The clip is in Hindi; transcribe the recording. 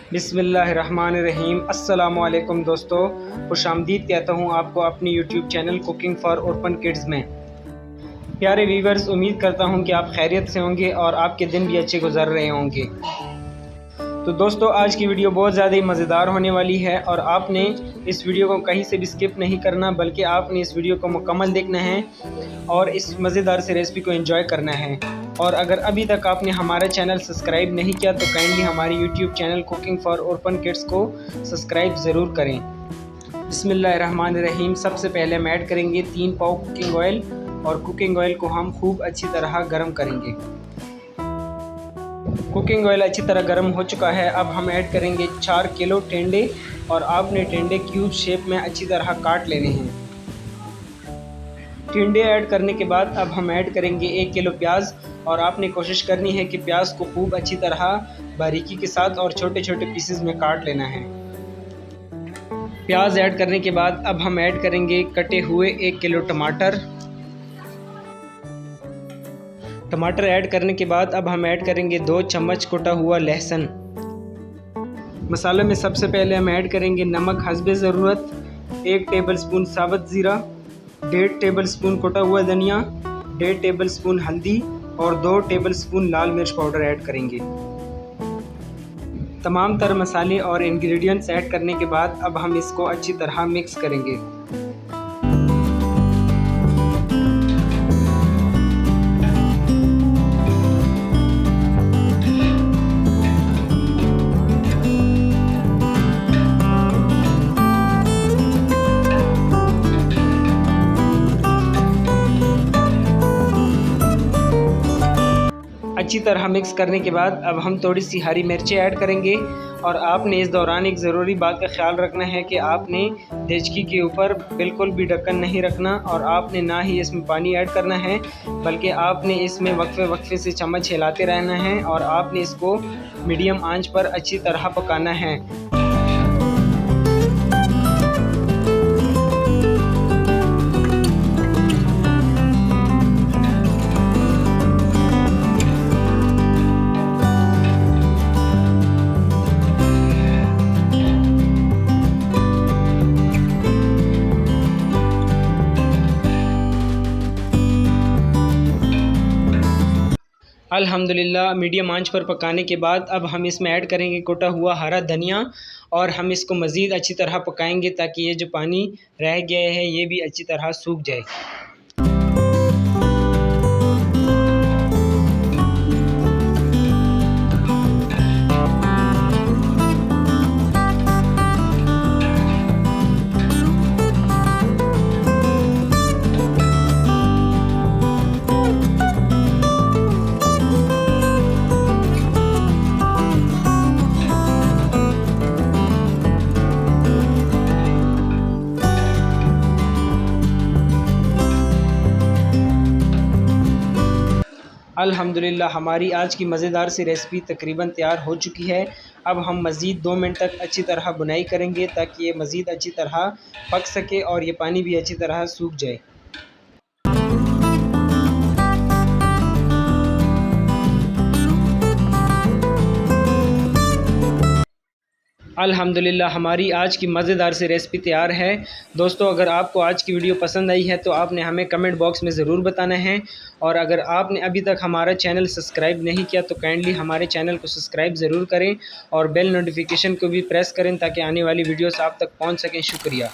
बिस्मिल्लाहिर्रहमानिर्रहीम। अस्सलामुअलैकुम दोस्तों, खुशामदीद कहता हूँ आपको अपनी YouTube channel cooking for open kids में। प्यारे व्यूवर्स, उम्मीद करता हूँ कि आप खैरियत से होंगे और आपके दिन भी अच्छे गुजर रहे होंगे। तो दोस्तों, आज की वीडियो बहुत ज़्यादा ही मज़ेदार होने वाली है और आपने इस वीडियो को कहीं से भी स्किप नहीं करना, बल्कि आपने इस वीडियो को मुकम्मल देखना है और इस मज़ेदार से रेसिपी को एंजॉय करना है। और अगर अभी तक आपने हमारा चैनल सब्सक्राइब नहीं किया तो काइंडली हमारे YouTube channel cooking for open kids को सब्सक्राइब ज़रूर करें। बिस्मिल्लाहिर्रहमानिर्रहीम। सबसे पहले हम ऐड करेंगे 3 पाव कुकिंग ऑयल और कुकिंग ऑयल को हम खूब अच्छी तरह गर्म करेंगे। कुकिंग ऑयल अच्छी तरह गर्म हो चुका है। अब हम ऐड करेंगे 4 किलो टेंडे और आपने टेंडे क्यूब शेप में अच्छी तरह काट लेने हैं। टिंडे ऐड करने के बाद अब हम ऐड करेंगे 1 किलो प्याज और आपने कोशिश करनी है कि प्याज को खूब अच्छी तरह बारीकी के साथ और छोटे छोटे पीसेस में काट लेना है। प्याज ऐड करने के बाद अब हम ऐड करेंगे कटे हुए 1 किलो टमाटर। टमाटर ऐड करने के बाद अब हम ऐड करेंगे 2 चम्मच कुटा हुआ लहसुन। मसाले में सबसे पहले हम ऐड करेंगे नमक हस्बे ज़रूरत, 1 टेबलस्पून साबुत ज़ीरा, 1.5 टेबलस्पून कुटा हुआ धनिया, 1.5 टेबलस्पून हल्दी और 2 टेबलस्पून लाल मिर्च पाउडर ऐड करेंगे। तमाम तर मसाले और इंग्रेडिएंट्स ऐड करने के बाद अब हम इसको अच्छी तरह मिक्स करेंगे। अच्छी तरह मिक्स करने के बाद अब हम थोड़ी सी हरी मिर्चें ऐड करेंगे और आपने इस दौरान एक ज़रूरी बात का ख्याल रखना है कि आपने देचकी के ऊपर बिल्कुल भी ढक्कन नहीं रखना और आपने ना ही इसमें पानी ऐड करना है, बल्कि आपने इसमें वक्फे से चम्मच हिलाते रहना है और आपने इसको मीडियम आंच पर अच्छी तरह पकाना है। अल्हम्दुलिल्लाह, मीडियम आंच पर पकाने के बाद अब हम इसमें ऐड करेंगे कुटा हुआ हरा धनिया और हम इसको मज़ीद अच्छी तरह पकाएंगे ताकि ये जो पानी रह गया है ये भी अच्छी तरह सूख जाए। अल्हम्दुलिल्लाह, हमारी आज की मज़ेदार सी रेसिपी तकरीबन तैयार हो चुकी है। अब हम मज़ीद 2 मिनट तक अच्छी तरह बुनाई करेंगे ताकि ये मज़ीद अच्छी तरह पक सके और ये पानी भी अच्छी तरह सूख जाए। अल्हम्दुलिल्लाह, हमारी आज की मज़ेदार सी रेसिपी तैयार है। दोस्तों, अगर आपको आज की वीडियो पसंद आई है तो आपने हमें कमेंट बॉक्स में ज़रूर बताना है और अगर आपने अभी तक हमारा चैनल सब्सक्राइब नहीं किया तो काइंडली हमारे चैनल को सब्सक्राइब ज़रूर करें और बेल नोटिफिकेशन को भी प्रेस करें ताकि आने वाली वीडियोस आप तक पहुंच सकें। शुक्रिया।